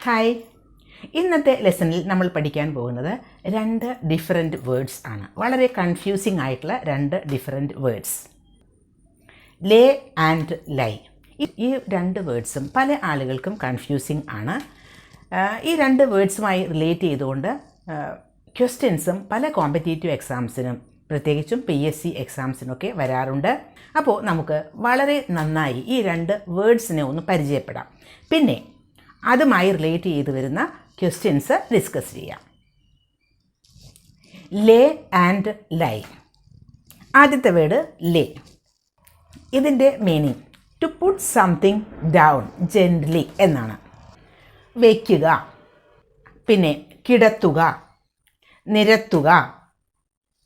Hi, ഇന്നത്തെ ലെസണിൽ നമ്മൾ പഠിക്കാൻ പോകുന്നത് രണ്ട് ഡിഫറെൻറ്റ് വേർഡ്സ് ആണ്. വളരെ കൺഫ്യൂസിങ് ആയിട്ടുള്ള രണ്ട് ഡിഫറെൻറ്റ് വേർഡ്സ്, ലേ ആൻഡ് ലൈ. ഈ രണ്ട് വേർഡ്സും പല ആളുകൾക്കും കൺഫ്യൂസിങ് ആണ്. ഈ രണ്ട് വേർഡ്സുമായി റിലേറ്റ് ചെയ്തുകൊണ്ട് ക്വസ്റ്റ്യൻസും പല കോമ്പറ്റേറ്റീവ് എക്സാംസിനും പ്രത്യേകിച്ചും PSC എക്സാംസിനൊക്കെ വരാറുണ്ട്. അപ്പോൾ നമുക്ക് വളരെ നന്നായി ഈ രണ്ട് വേർഡ്സിനെ ഒന്ന് പരിചയപ്പെടാം. പിന്നെ അതുമായി റിലേറ്റ് ചെയ്ത് വരുന്ന ക്വസ്റ്റ്യൻസ് ഡിസ്കസ് ചെയ്യാം. Lay and lie. ആദ്യത്തെ വേർഡ് ലേ. ഇതിൻ്റെ meaning to put something down gently എന്നാണ്. വയ്ക്കുക, പിന്നെ കിടത്തുക, നിരത്തുക,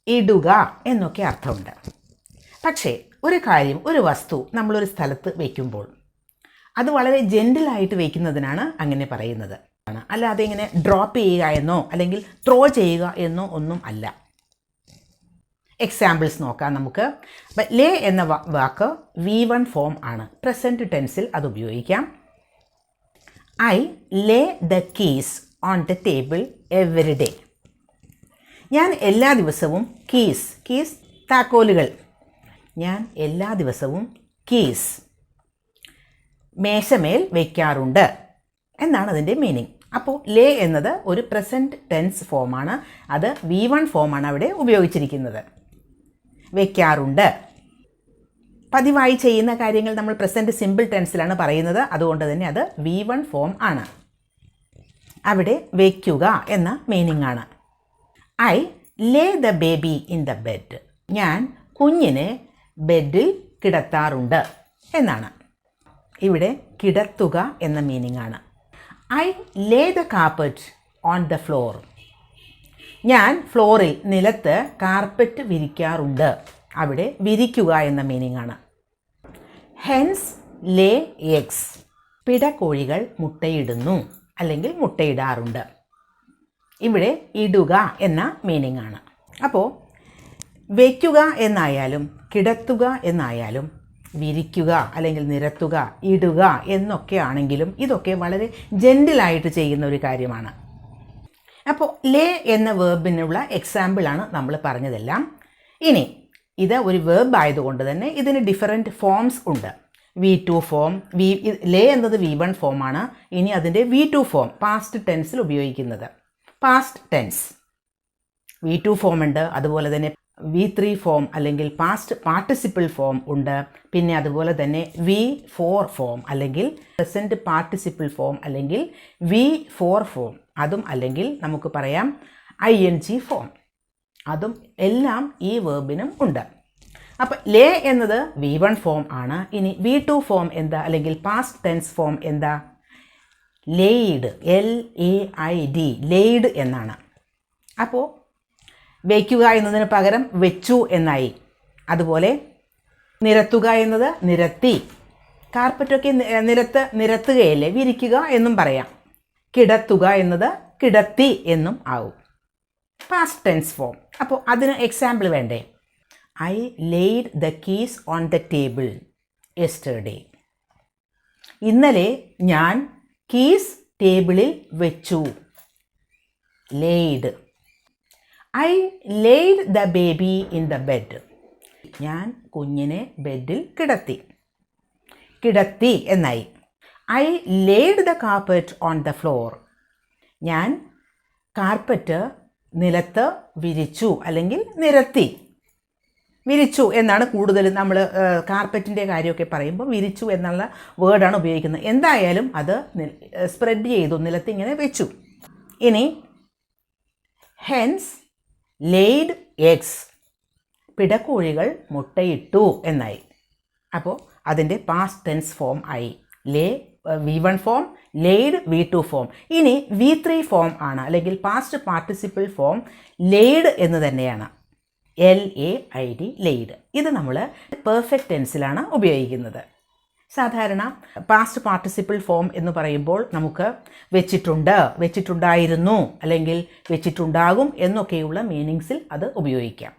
ഇടുക എന്നൊക്കെ അർത്ഥമുണ്ട്. പക്ഷേ ഒരു കാര്യം, ഒരു വസ്തു നമ്മളൊരു സ്ഥലത്ത് വയ്ക്കുമ്പോൾ അത് വളരെ ജെൻറ്റിലായിട്ട് വയ്ക്കുന്നതിനാണ് അങ്ങനെ പറയുന്നത്. അല്ലാതെ ഇങ്ങനെ ഡ്രോപ്പ് ചെയ്യുക എന്നോ അല്ലെങ്കിൽ ത്രോ ചെയ്യുക എന്നോ ഒന്നും അല്ല. എക്സാമ്പിൾസ് നോക്കാം നമുക്ക്. ലേ എന്ന വാക്ക് V1 ഫോം ആണ്. പ്രസൻറ്റ് ടെൻസിൽ അത് ഉപയോഗിക്കാം. I Leh the keys on the table every day. ഞാൻ എല്ലാ ദിവസവും കീസ് താക്കോലുകൾ, ഞാൻ എല്ലാ ദിവസവും കീസ് മേശമേൽ വയ്ക്കാറുണ്ട് എന്നാണ് അതിൻ്റെ മീനിങ്. അപ്പോൾ ലേ എന്നത് ഒരു പ്രസൻറ്റ് ടെൻസ് ഫോമാണ്. അത് V1 ഫോമാണ് അവിടെ ഉപയോഗിച്ചിരിക്കുന്നത്. വയ്ക്കാറുണ്ട്. പതിവായി ചെയ്യുന്ന കാര്യങ്ങൾ നമ്മൾ പ്രസൻറ്റ് സിമ്പിൾ ടെൻസിലാണ് പറയുന്നത്. അതുകൊണ്ട് തന്നെ അത് V1 ഫോം ആണ്. അവിടെ വയ്ക്കുക എന്ന മീനിങ് ആണ്. I Leh the baby in the bed. ഞാൻ കുഞ്ഞിനെ ബെഡിൽ കിടത്താറുണ്ട് എന്നാണ്. ഇവിടെ കിടത്തുക എന്ന മീനിങ് ആണ്. I Leh the carpet on the floor. ഞാൻ ഫ്ലോറിൽ, നിലത്ത് കാർപ്പറ്റ് വിരിക്കാറുണ്ട്. അവിടെ വിരിക്കുക എന്ന മീനിങ് ആണ്. ഹെൻസ് ലേ എഗ്സ്. പിടക്കോഴികൾ മുട്ടയിടുന്നു അല്ലെങ്കിൽ മുട്ടയിടാറുണ്ട്. ഇവിടെ ഇടുക എന്ന മീനിങ് ആണ്. അപ്പോൾ വയ്ക്കുക എന്നായാലും കിടത്തുക എന്നായാലും വിരിക്കുക അല്ലെങ്കിൽ നിരത്തുക, ഇടുക എന്നൊക്കെ ആണെങ്കിലും ഇതൊക്കെ വളരെ ജെൻറ്റിലായിട്ട് ചെയ്യുന്ന ഒരു കാര്യമാണ്. അപ്പോൾ ലേ എന്ന വേർബിനുള്ള എക്സാമ്പിളാണ് നമ്മൾ പറഞ്ഞതെല്ലാം. ഇനി ഇത് ഒരു വേർബ് ആയതുകൊണ്ട് തന്നെ ഇതിന് ഡിഫറെൻറ്റ് ഫോംസ് ഉണ്ട്. V2 form. ലേ എന്നത് V1 ഫോമാണ്. ഇനി അതിൻ്റെ V2 ഫോം പാസ്റ്റ് ടെൻസിൽ ഉപയോഗിക്കുന്നത്. പാസ്റ്റ് ടെൻസ് V2 ഫോം ഉണ്ട്. അതുപോലെ തന്നെ V3 ഫോം അല്ലെങ്കിൽ പാസ്റ്റ് പാർട്ടിസിപ്പിൾ ഫോം ഉണ്ട്. പിന്നെ അതുപോലെ തന്നെ V4 ഫോം അല്ലെങ്കിൽ പ്രസൻറ്റ് പാർട്ടിസിപ്പിൾ ഫോം അല്ലെങ്കിൽ V4 ഫോം, അതും അല്ലെങ്കിൽ നമുക്ക് പറയാം ING ഫോം, അതും എല്ലാം ഈ വേർബിനും ഉണ്ട്. അപ്പം ലേ എന്നത് V1 ഫോം ആണ്. ഇനി V2 ഫോം എന്താ അല്ലെങ്കിൽ പാസ്റ്റ് ടെൻസ് ഫോം എന്താ? ലെയ്ഡ്, LAID, ലെയ്ഡ് എന്നാണ്. അപ്പോൾ വയ്ക്കുക എന്നതിന് പകരം വെച്ചു എന്നായി. അതുപോലെ നിരത്തുക എന്നത് നിരത്തി. കാർപ്പറ്റൊക്കെ നിരത്തുകയല്ലേ, വിരിക്കുക എന്നും പറയാം. കിടത്തുക എന്നത് കിടത്തി എന്നും ആവും. Past tense form. അപ്പോൾ അതിന് എക്സാമ്പിൾ വേണ്ടേ? I laid the keys on the table yesterday. ഇന്നലെ ഞാൻ കീസ് ടേബിളിൽ വെച്ചു. Laid. I laid the baby in the bed. ഞാൻ കുഞ്ഞിനെ ബെഡിൽ കിടത്തി എന്നായി. I laid the carpet on the floor. ഞാൻ കാർപ്പറ്റ് നിലത്ത് വിരിച്ചു അല്ലെങ്കിൽ വിരിച്ചു എന്നാണ് കൂടുതൽ നമ്മൾ കാർപ്പറ്റിൻ്റെ കാര്യമൊക്കെ പറയുമ്പോൾ വിരിച്ചു എന്നുള്ള വേർഡാണ് ഉപയോഗിക്കുന്നത്. എന്തായാലും അത് സ്പ്രെഡ് ചെയ്തു, നിലത്ത് ഇങ്ങനെ വെച്ചു. ഇനി ഹെൻസ് ലെയ്ഡ് എഗ്സ്. പിടക്കോഴികൾ മുട്ടയിട്ടു എന്നായി. അപ്പോൾ അതിൻ്റെ പാസ്റ്റ് ടെൻസ് ഫോം ആയി. ലേ V1 form, laid V2 form. ഇനി V3 ഫോം ആണ് അല്ലെങ്കിൽ പാസ്റ്റ് പാർട്ടിസിപ്പിൾ ഫോം ലെയ്ഡ് എന്ന് തന്നെയാണ്. LAID, laid. ഇത് നമ്മൾ പെർഫെക്റ്റ് ടെൻസിലാണ് ഉപയോഗിക്കുന്നത്. സാധാരണ പാസ്റ്റ് പാർട്ടിസിപ്പിൾ ഫോം എന്ന് പറയുമ്പോൾ നമുക്ക് വെച്ചിട്ടുണ്ട്, വെച്ചിട്ടുണ്ടായിരുന്നു അല്ലെങ്കിൽ വെച്ചിട്ടുണ്ടാകും എന്നൊക്കെയുള്ള മീനിങ്സിൽ അത് ഉപയോഗിക്കാം.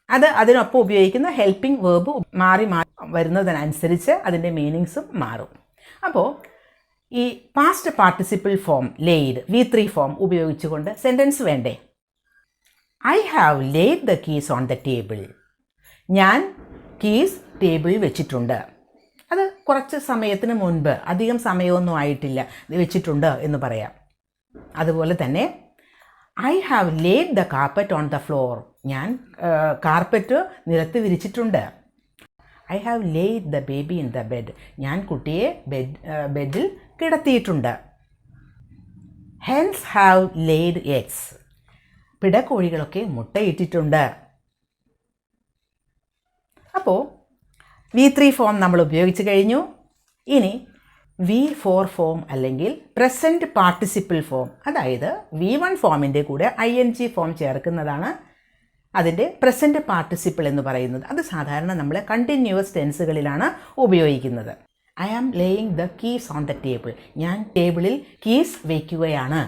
അത് അതിനൊപ്പം ഉപയോഗിക്കുന്ന ഹെൽപ്പിംഗ് വേർബ് മാറി വരുന്നതിനനുസരിച്ച് അതിൻ്റെ മീനിങ്സും മാറും. അപ്പോൾ ഈ past participle form laid V3 form ഉപയോഗിച്ചുകൊണ്ട് സെൻറ്റൻസ് വേണ്ടേ? I have laid the keys on the table. ഞാൻ കീസ് ടേബിളിൽ വെച്ചിട്ടുണ്ട്. അത് കുറച്ച് സമയത്തിന് മുൻപ്, അധികം സമയമൊന്നും ആയിട്ടില്ല, ഇത് വെച്ചിട്ടുണ്ട് എന്ന് പറയാം. അതുപോലെ തന്നെ I have laid the carpet on the floor. ഞാൻ കാർപ്പറ്റ് നിലത്ത് വിരിച്ചിട്ടുണ്ട്. I have laid the baby in the bed. ഞാൻ കുട്ടിയെ ബെഡിൽ കിടത്തിയിട്ടുണ്ട്. Hens have laid eggs. പിടക്കോഴികളൊക്കെ മുട്ടയിട്ടിട്ടുണ്ട്. അപ്പോൾ V3 ഫോം നമ്മൾ ഉപയോഗിച്ച് കഴിഞ്ഞു. ഇനി V4 ഫോം അല്ലെങ്കിൽ പ്രസൻറ്റ് പാർട്ടിസിപ്പിൾ ഫോം, അതായത് V1 ഫോമിൻ്റെ കൂടെ ING ഫോം ചേർക്കുന്നതാണ് അതിൻ്റെ പ്രസൻറ്റ് പാർട്ടിസിപ്പിൾ എന്ന് പറയുന്നത്. അത് സാധാരണ നമ്മൾ കണ്ടിന്യൂവസ് ടെൻസുകളിലാണ് ഉപയോഗിക്കുന്നത്. I am laying the keys on the table. ഞാൻ ടേബിളിൽ കീസ് വയ്ക്കുകയാണ്,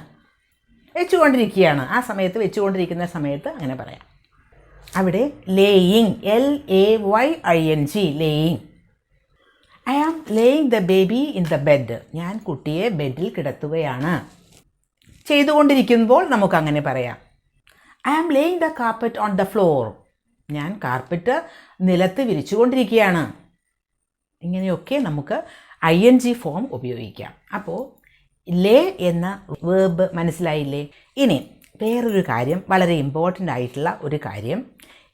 വെച്ചുകൊണ്ടിരിക്കുകയാണ്. ആ സമയത്ത് വെച്ചുകൊണ്ടിരിക്കുന്ന സമയത്ത് അങ്ങനെ പറയാം. അവിടെ laying, LAYING, laying. I am laying the baby in the bed. ഞാൻ കുട്ടിയെ ബെഡിൽ കിടത്തുകയാണ്. ചെയ്തുകൊണ്ടിരിക്കുമ്പോൾ നമുക്കങ്ങനെ പറയാം. I am laying the carpet on the floor. ഞാൻ കാർപ്പറ്റ് നിലത്ത് വിരിച്ചുകൊണ്ടിരിക്കുകയാണ്. ഇങ്ങനെയൊക്കെ നമുക്ക് ING ഫോം ഉപയോഗിക്കാം. അപ്പോൾ ലേ എന്ന വേർബ് മനസ്സിലായില്ലേ? ഇനി വേറൊരു കാര്യം, വളരെ ഇമ്പോർട്ടൻ്റ് ആയിട്ടുള്ള ഒരു കാര്യം,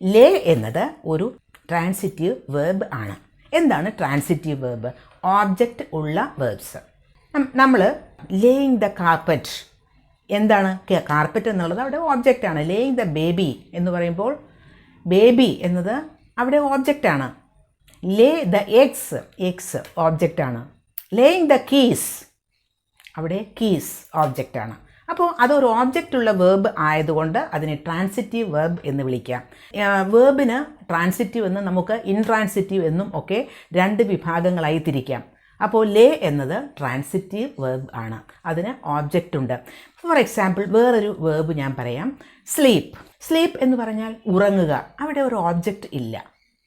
ലേ എന്നത് ഒരു ട്രാൻസിറ്റീവ് വേർബ് ആണ്. എന്താണ് ട്രാൻസിറ്റീവ് വേർബ്? ഓബ്ജക്റ്റ് ഉള്ള വേർബ്സ്. നമ്മൾ ലേയിങ് ദ കാർപ്പറ്റ്, എന്താണ് കാർപ്പറ്റ് എന്നുള്ളത്? അവിടെ ഓബ്ജക്റ്റാണ്. ലേയിങ് ദ ബേബി എന്ന് പറയുമ്പോൾ ബേബി എന്നത് അവിടെ ഓബ്ജക്റ്റാണ്. ലേ ദ എഗ്സ് ഓബ്ജക്റ്റാണ്. ലേയിങ് ദ കീസ്, അവിടെ കീസ് ഓബ്ജക്റ്റാണ്. അപ്പോൾ അതൊരു ഓബ്ജക്റ്റ് ഉള്ള വേർബ് ആയതുകൊണ്ട് അതിനെ ട്രാൻസിറ്റീവ് വേർബ് എന്ന് വിളിക്കാം. വേർബിന് ട്രാൻസിറ്റീവ് എന്നും നമുക്ക് ഇൻട്രാൻസിറ്റീവ് എന്നും ഒക്കെ രണ്ട് വിഭാഗങ്ങളായി തിരിക്കാം. അപ്പോൾ ലേ എന്നത് ട്രാൻസിറ്റീവ് വേർബ് ആണ്, അതിന് ഓബ്ജക്റ്റ് ഉണ്ട്. ഫോർ എക്സാമ്പിൾ വേറൊരു വേർബ് ഞാൻ പറയാം, സ്ലീപ്പ്. സ്ലീപ്പ് എന്ന് പറഞ്ഞാൽ ഉറങ്ങുക. അവിടെ ഒരു ഓബ്ജക്റ്റ് ഇല്ല,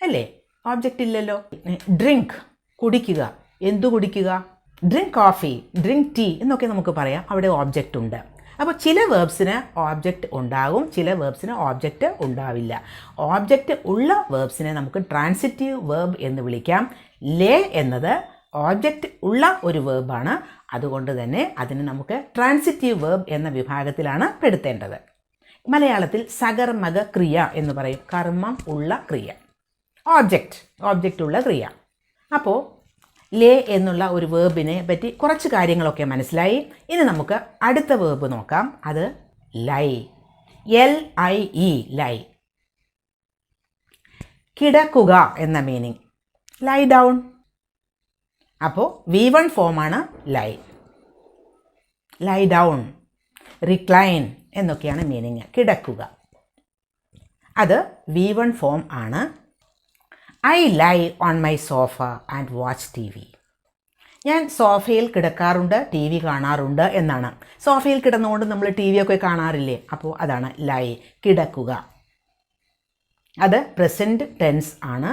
അല്ലേ? ഓബ്ജക്റ്റ് ഇല്ലല്ലോ. ഡ്രിങ്ക്, കുടിക്കുക. എന്തു കുടിക്കുക? ഡ്രിങ്ക് കോഫി, ഡ്രിങ്ക് ടീ എന്നൊക്കെ നമുക്ക് പറയാം. അവിടെ ഓബ്ജക്റ്റ് ഉണ്ട്. അപ്പോൾ ചില വേർബ്സിന് ഓബ്ജക്റ്റ് ഉണ്ടാകും, ചില വേർബ്സിന് ഓബ്ജക്റ്റ് ഉണ്ടാവില്ല. ഓബ്ജക്റ്റ് ഉള്ള വേർബ്സിനെ നമുക്ക് ട്രാൻസിറ്റീവ് വേർബ് എന്ന് വിളിക്കാം. ലേ എന്നത് ഓബ്ജക്റ്റ് ഉള്ള ഒരു വേർബാണ്. അതുകൊണ്ട് തന്നെ അതിന് നമുക്ക് ട്രാൻസിറ്റീവ് വേർബ് എന്ന വിഭാഗത്തിലാണ് പെടുത്തേണ്ടത്. മലയാളത്തിൽ സകർമ്മക ക്രിയ എന്ന് പറയും. കർമ്മം ഉള്ള ക്രിയ, ഓബ്ജക്റ്റ് ഉള്ള ക്രിയ. അപ്പോൾ ലേ എന്നുള്ള ഒരു വേർബിനെ പറ്റി കുറച്ച് കാര്യങ്ങളൊക്കെ മനസ്സിലായി. ഇനി നമുക്ക് അടുത്ത വേർബ് നോക്കാം. അത് ലൈ, LIE, ലൈ. കിടക്കുക എന്ന മീനിങ്. Lie down. അപ്പോൾ V1 ഫോമാണ് ലൈ. ലൈ ഡൗൺ, റിക്ലൈൻ എന്നൊക്കെയാണ് മീനിങ്. കിടക്കുക, അത് V1 ഫോം ആണ്. I lie on my sofa and watch TV. ഞാൻ സോഫയിൽ കിടക്കാറുണ്ട്, TV കാണാറുണ്ട് എന്നാണ്. സോഫയിൽ കിടന്നുകൊണ്ട് നമ്മൾ TV ഒക്കെ കാണാറില്ലേ? അപ്പോൾ അതാണ് ലൈ, കിടക്കുക. അത് പ്രസൻറ്റ് ടെൻസ് ആണ്.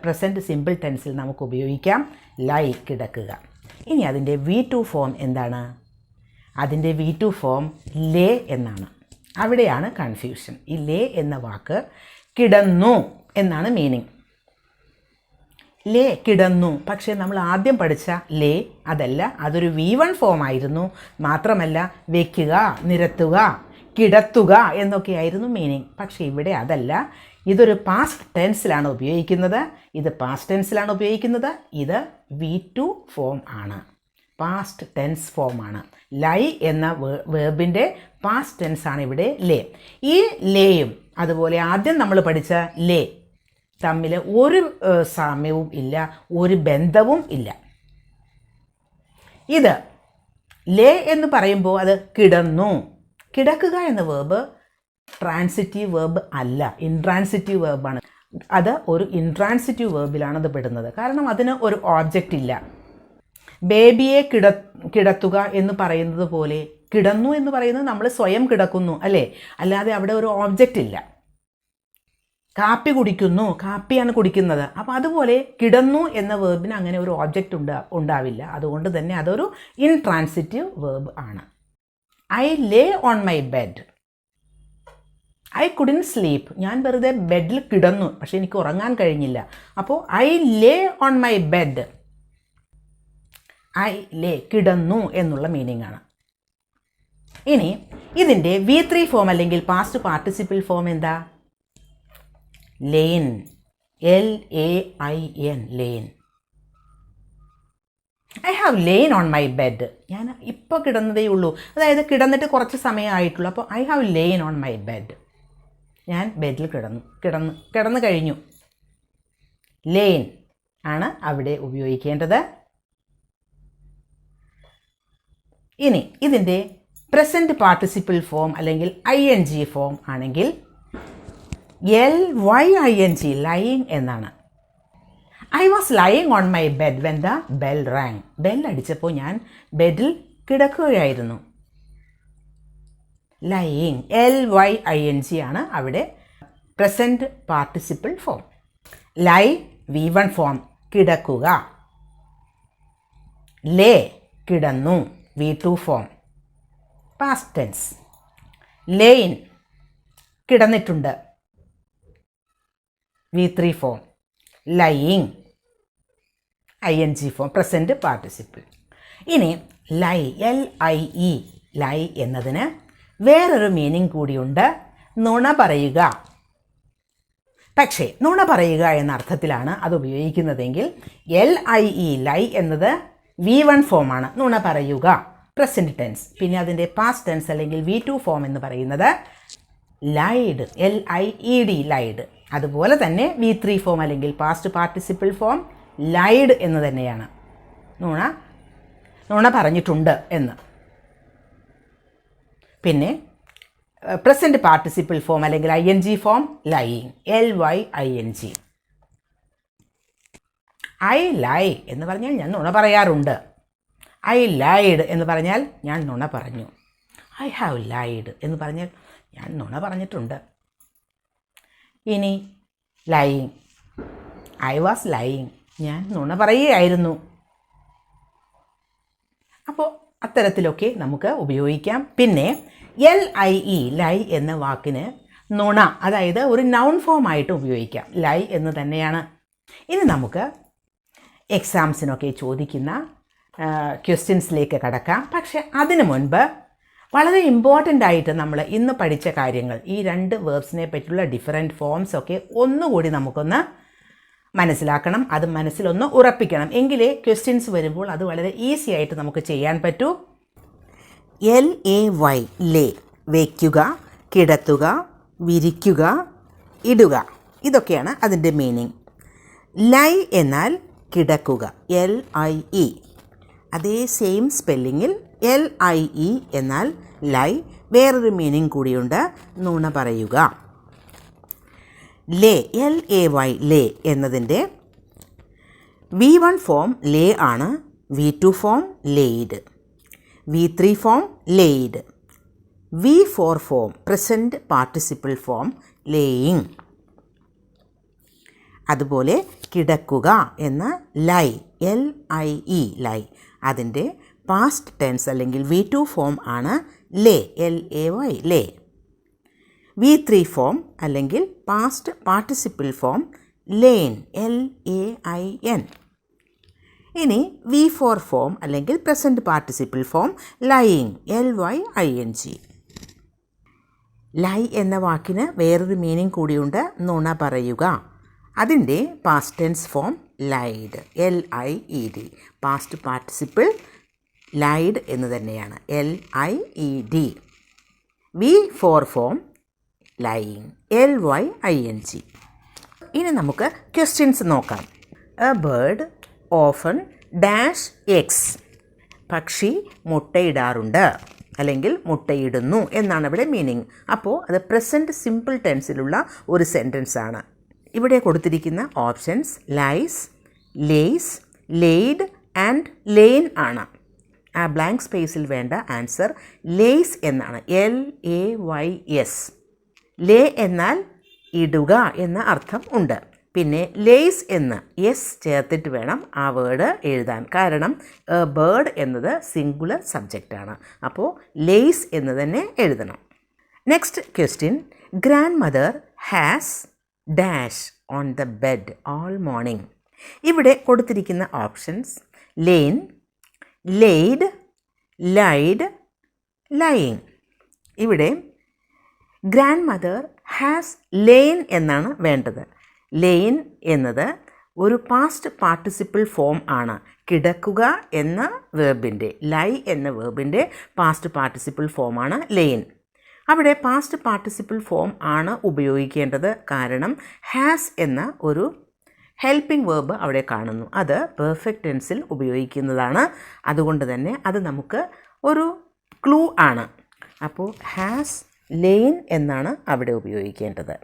പ്രസൻറ്റ് സിമ്പിൾ ടെൻസിൽ നമുക്ക് ഉപയോഗിക്കാം. ലൈ, കിടക്കുക. ഇനി അതിൻ്റെ V2 ഫോം എന്താണ്? അതിൻ്റെ V2 ഫോം ലേ എന്നാണ്. അവിടെയാണ് കൺഫ്യൂഷൻ. ഈ ലേ എന്ന വാക്ക് കിടന്നു എന്നാണ് മീനിങ്. ലേ, കിടന്നു. പക്ഷേ നമ്മൾ ആദ്യം പഠിച്ച ലേ അതല്ല, അതൊരു V1 ഫോം ആയിരുന്നു. മാത്രമല്ല വയ്ക്കുക, നിരത്തുക, കിടത്തുക എന്നൊക്കെയായിരുന്നു മീനിങ്. പക്ഷേ ഇവിടെ അതല്ല. ഇതൊരു പാസ്റ്റ് ടെൻസിലാണ് ഉപയോഗിക്കുന്നത്. ഇത് V2 ഫോം ആണ്, പാസ്റ്റ് ടെൻസ് ഫോമാണ്. ലൈ എന്ന വേർബിൻ്റെ പാസ്റ്റ് ടെൻസ് ആണ് ഇവിടെ ലേ. ഈ ലേയും അതുപോലെ ആദ്യം നമ്മൾ പഠിച്ച ലേ തമ്മിൽ ഒരു സാമ്യവും ഇല്ല, ഒരു ബന്ധവും ഇല്ല. ഇത് ലേ എന്ന് പറയുമ്പോൾ അത് കിടന്നു. കിടക്കുക എന്ന വേർബ് ട്രാൻസിറ്റീവ് വേർബ് അല്ല, ഇൻട്രാൻസിറ്റീവ് വേർബാണ്. അത് ഒരു ഇൻട്രാൻസിറ്റീവ് വേർബിലാണ് അത് പെടുന്നത്. കാരണം അതിന് ഒരു ഓബ്ജക്റ്റ് ഇല്ല. ബേബിയെ കിടത്തുക എന്ന് പറയുന്നത് പോലെ കിടന്നു എന്ന് പറയുന്നത് നമ്മൾ സ്വയം കിടക്കുന്നു, അല്ലേ? അല്ലാതെ അവിടെ ഒരു ഓബ്ജക്റ്റ് ഇല്ല. കാപ്പി കുടിക്കുന്നു, കാപ്പിയാണ് കുടിക്കുന്നത്. അപ്പോൾ അതുപോലെ കിടന്നു എന്ന വേർബിന് അങ്ങനെ ഒരു ഓബ്ജക്റ്റ് ഉണ്ടാവില്ല. അതുകൊണ്ട് തന്നെ അതൊരു ഇൻട്രാൻസിറ്റീവ് വേർബ് ആണ്. I lay on my bed. I couldn't sleep. ഞാൻ വെറുതെ ബെഡിൽ കിടന്നു, പക്ഷെ എനിക്ക് ഉറങ്ങാൻ കഴിഞ്ഞില്ല. അപ്പോൾ I lay on my bed. I lay കിടന്നു എന്നുള്ള മീനിങ് ആണ്. ഇനി ഇതിൻ്റെ V3 ഫോം അല്ലെങ്കിൽ പാസ്റ്റ് പാർട്ടിസിപ്പിൾ ഫോം എന്താ? Lain. LAIN. Lain. I have lain on my bed. ഞാൻ ഇപ്പോൾ കിടന്നതേ ഉള്ളൂ, അതായത് കിടന്നിട്ട് കുറച്ച് സമയമായിട്ടുള്ളൂ. അപ്പോൾ I have lain on my bed. ഞാൻ ബെഡിൽ കിടന്നു കഴിഞ്ഞു. ലെയിൻ ആണ് അവിടെ ഉപയോഗിക്കേണ്ടത്. ഇനി ഇതിൻ്റെ പ്രസൻറ്റ് പാർട്ടിസിപ്പിൾ ഫോം അല്ലെങ്കിൽ ING ഫോം ആണെങ്കിൽ LYING, ലയിങ് എന്നാണ്. I was lying on my bed when the bell rang. Bell അടിച്ചപ്പോൾ ഞാൻ ബെഡിൽ കിടക്കുകയായിരുന്നു. ലയിങ്, LYING ആണ് അവിടെ പ്രസൻറ്റ് പാർട്ടിസിപ്പിൾ ഫോം. ലൈ V1 ഫോം, കിടക്കുക. ലേ കിടന്നു, V2 form, past tense. Line കിടന്നിട്ടുണ്ട്, V3 form. Lying ING form, present participle. ഇനി ലൈ, LIE, ലൈ എന്നതിന് വേറൊരു മീനിങ് കൂടിയുണ്ട്, നുണ പറയുക. പക്ഷേ നുണ പറയുക എന്ന അർത്ഥത്തിലാണ് അത് ഉപയോഗിക്കുന്നതെങ്കിൽ LIE, ലൈ എന്നത് V1 ഫോമാണ്, നുണ പറയുക, പ്രസൻറ്റ് ടെൻസ്. പിന്നെ അതിൻ്റെ പാസ്റ്റ് ടെൻസ് അല്ലെങ്കിൽ V2 ഫോം എന്ന് പറയുന്നത് ലൈഡ്, LIED, ലൈഡ്. അതുപോലെ തന്നെ V3 ഫോം അല്ലെങ്കിൽ പാസ്റ്റ് പാർട്ടിസിപ്പിൾ ഫോം ലൈഡ് എന്ന് തന്നെയാണ്, നുണ പറഞ്ഞിട്ടുണ്ട് എന്ന്. പിന്നെ പ്രസൻറ്റ് പാർട്ടിസിപ്പിൾ ഫോം അല്ലെങ്കിൽ ING form lying, LYING. I lie എന്ന് പറഞ്ഞാൽ ഞാൻ നുണ പറയാറുണ്ട്. ഐ ലൈഡ് എന്ന് പറഞ്ഞാൽ ഞാൻ നുണ പറഞ്ഞു. ഐ ഹാവ് ലൈഡ് എന്ന് പറഞ്ഞാൽ ഞാൻ നുണ പറഞ്ഞിട്ടുണ്ട്. ഇനി ലയിങ്, ഐ വാസ് ലയിങ്, ഞാൻ നുണ പറയുകയായിരുന്നു. അപ്പോൾ അത്തരത്തിലൊക്കെ നമുക്ക് ഉപയോഗിക്കാം. പിന്നെ LIE, ലൈ എന്ന വാക്കിന് നുണ, അതായത് ഒരു നൗൺ ഫോമായിട്ട് ഉപയോഗിക്കാം. ലൈ എന്ന് തന്നെയാണ്. ഇനി നമുക്ക് എക്സാംസിനൊക്കെ ചോദിക്കുന്ന ക്വസ്റ്റ്യൻസിലേക്ക് കടക്കാം. പക്ഷെ അതിനു മുൻപ് വളരെ ഇമ്പോർട്ടൻ്റ് ആയിട്ട് നമ്മൾ ഇന്ന് പഠിച്ച കാര്യങ്ങൾ, ഈ രണ്ട് വേർബ്സിനെ പറ്റിയുള്ള ഡിഫറെൻറ്റ് ഫോംസ് ഒക്കെ ഒന്നുകൂടി നമുക്കൊന്ന് മനസ്സിലാക്കണം. അത് മനസ്സിലൊന്ന് ഉറപ്പിക്കണം. എങ്കിലേ ക്വസ്റ്റ്യൻസ് വരുമ്പോൾ അത് വളരെ ഈസി ആയിട്ട് നമുക്ക് ചെയ്യാൻ പറ്റൂ. LAY, ലേ, വയ്ക്കുക, കിടത്തുക, വിരിക്കുക, ഇടുക, ഇതൊക്കെയാണ് അതിൻ്റെ മീനിങ്. ലൈ എന്നാൽ കിടക്കുക, LIE. അതേ സെയിം സ്പെല്ലിങ്ങിൽ LIE എന്നാൽ ലൈ, വേറൊരു മീനിങ് കൂടിയുണ്ട്, നുണ പറയുക. ലേ, LAY, ലേ എന്നതിൻ്റെ V1 ഫോം ലേ ആണ്, V2 form laid, V3 form laid, V4 form present participle form laying. അതുപോലെ കിടക്കുക എന്ന ലൈ, LIE, ലൈ, അതിൻ്റെ പാസ്റ്റ് ടെൻസ് അല്ലെങ്കിൽ V2 ഫോം ആണ് lay, LAY, lay. V3 form അല്ലെങ്കിൽ past participle form lain, LAIN. ഇനി V4 ഫോം അല്ലെങ്കിൽ present participle form lying, LYING. Lie എന്ന വാക്കിന് വേറൊരു മീനിങ് കൂടിയുണ്ട്, നുണ പറയുക. അതിൻ്റെ past tense form lied, LIED. Past participle lied എന്ന് തന്നെയാണ്, LIED. V4 form lying, LYING. ഇനി നമുക്ക് ക്വസ്റ്റ്യൻസ് നോക്കാം. A bird often dash eggs. പക്ഷി മുട്ടയിടാറുണ്ട് അല്ലെങ്കിൽ മുട്ടയിടുന്നു എന്നാണ് ഇവിടെ മീനിങ്. അപ്പോൾ അത് പ്രസൻറ്റ് സിമ്പിൾ ടെൻസിലുള്ള ഒരു സെൻറ്റൻസ് ആണ്. ഇവിടെ കൊടുത്തിരിക്കുന്ന options lies, lays, laid and lain ആണ്. ആ ബ്ലാങ്ക് സ്പേസിൽ വേണ്ട ആൻസർ ലേസ് എന്നാണ്, LAYS. ലേ എന്നാൽ ഇടുക എന്ന അർത്ഥം ഉണ്ട്. പിന്നെ ലേസ് എന്ന് എസ് ചേർത്തിട്ട് വേണം ആ വേർഡ് എഴുതാൻ. കാരണം ബേർഡ് എന്നത് സിംഗുലർ സബ്ജക്റ്റാണ്. അപ്പോൾ ലേസ് എന്ന് തന്നെ എഴുതണം. Next question, grandmother has dash on the bed all morning. ഇവിടെ കൊടുത്തിരിക്കുന്ന options lain, laid, lied, lying. ഇവിടെ ഗ്രാൻഡ് മദർ ഹാസ് ലെയിൻ എന്നാണ് വേണ്ടത്. ലെയിൻ എന്നത് ഒരു പാസ്റ്റ് പാർട്ടിസിപ്പിൾ ഫോം ആണ്. കിടക്കുക എന്ന വേർബിൻ്റെ, ലൈ എന്ന വേർബിൻ്റെ പാസ്റ്റ് പാർട്ടിസിപ്പിൾ ഫോമാണ് ലെയിൻ. അവിടെ പാസ്റ്റ് പാർട്ടിസിപ്പിൾ ഫോം ആണ് ഉപയോഗിക്കേണ്ടത്. കാരണം ഹാസ് എന്ന ഒരു ഹെൽപ്പിംഗ് വേർബ് അവിടെ കാണുന്നു. അത് പെർഫെക്റ്റ് ടെൻസിൽ ഉപയോഗിക്കുന്നതാണ്. അതുകൊണ്ട് തന്നെ അത് നമുക്ക് ഒരു ക്ലൂ ആണ്. അപ്പോൾ ഹാസ് ലെയിൻ എന്നാണ് അവിടെ ഉപയോഗിക്കേണ്ടത്.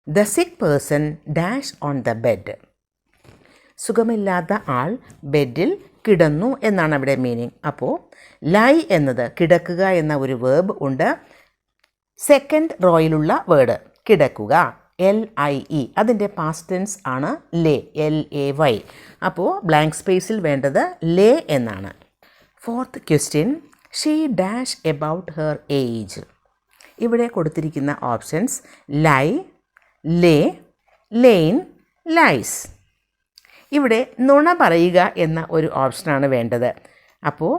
ദ സിക്ക് person dash on the bed. സുഖമില്ലാത്ത ആൾ ബെഡിൽ കിടന്നു എന്നാണ് അവിടെ മീനിങ്. അപ്പോൾ ലൈ എന്നത് കിടക്കുക എന്ന ഒരു വേർബ് ഉണ്ട്. സെക്കൻഡ് റോയിലുള്ള വേർഡ് കിടക്കുക, LIE, അതിൻ്റെ പാസ്റ്റ് ടെൻസ് ആണ് ലേ, LAY. അപ്പോൾ ബ്ലാങ്ക് സ്പേസിൽ വേണ്ടത് ലേ എന്നാണ്. Fourth question, she dash about her age. ഇവിടെ കൊടുത്തിരിക്കുന്ന ഓപ്ഷൻസ് ലൈ, ലേ, ലെയിൻ, ലൈസ്. ഇവിടെ നുണ പറയുക എന്ന ഒരു ഓപ്ഷനാണ് വേണ്ടത്. അപ്പോൾ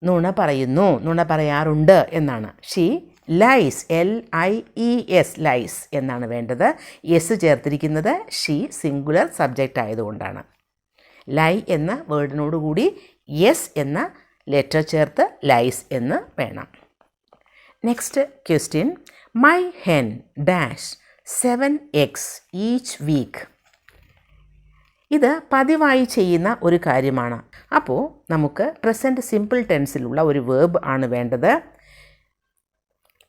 നുണ പറയുന്നു, നുണ പറയാറുണ്ട് എന്നാണ്. ഷീ ലൈസ്, LIES, ലൈസ് എന്നാണ് വേണ്ടത്. എസ് ചേർത്തിരിക്കുന്നത് ഷീ സിംഗുലർ സബ്ജക്റ്റ് ആയതുകൊണ്ടാണ്. ലൈ എന്ന വേർഡിനോടുകൂടി യെസ് എന്ന ലെറ്റർ ചേർത്ത് ലൈസ് എന്ന് വേണം. Next question, my hen dash 7 eggs each week. ഇത് പതിവായി ചെയ്യുന്ന ഒരു കാര്യമാണ്. അപ്പോൾ നമുക്ക് പ്രസൻറ്റ് സിമ്പിൾ ടെൻസിലുള്ള ഒരു വേർബ് ആണ് വേണ്ടത്.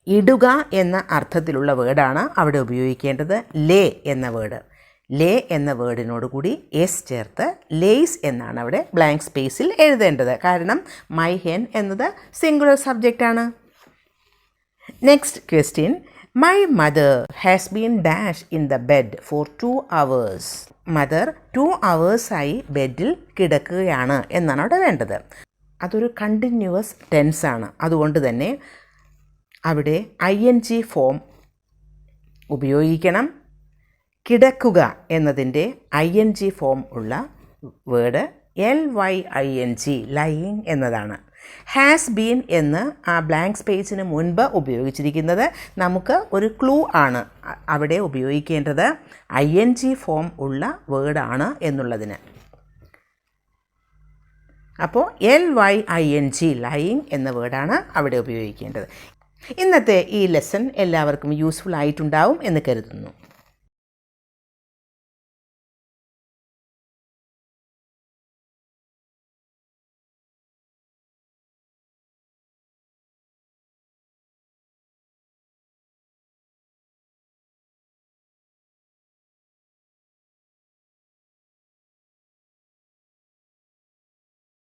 ഇടുക എന്ന അർത്ഥത്തിലുള്ള വേർഡാണ് അവിടെ ഉപയോഗിക്കേണ്ടത്. ലേ എന്ന വേർഡ്, ലേ എന്ന വേർഡിനോട് കൂടി എസ് ചേർത്ത് ലേസ് എന്നാണ് അവിടെ ബ്ലാങ്ക് സ്പേസിൽ എഴുതേണ്ടത്. കാരണം മൈ ഹെൻ എന്നത് സിംഗുലർ സബ്ജക്റ്റാണ്. Next question, my mother has been dash in the bed for 2 hours. Mother 2 hours ബെഡിൽ കിടക്കുകയാണ് എന്നാണ് അവിടെ വേണ്ടത്. അതൊരു കണ്ടിന്യൂവസ് ടെൻസാണ്. അതുകൊണ്ട് തന്നെ അവിടെ ING ഫോം ഉപയോഗിക്കണം. കിടക്കുക എന്നതിൻ്റെ ING ഫോം ഉള്ള വേർഡ് LYING, ലയിങ് എന്നതാണ്. ഹാസ് ബീൻ എന്ന് ആ ബ്ലാങ്ക് സ്പേസിന് മുൻപ് ഉപയോഗിച്ചിരിക്കുന്നത് നമുക്ക് ഒരു ക്ലൂ ആണ്. അവിടെ ഉപയോഗിക്കേണ്ടത് ING ഫോം ഉള്ള വേർഡാണ് എന്നുള്ളതിന്. അപ്പോൾ LYING, ലയിങ് എന്ന വേർഡാണ് അവിടെ ഉപയോഗിക്കേണ്ടത്. ഇന്നത്തെ ഈ ലെസൺ എല്ലാവർക്കും യൂസ്ഫുൾ ആയിട്ടുണ്ടാവും എന്ന് കരുതുന്നു.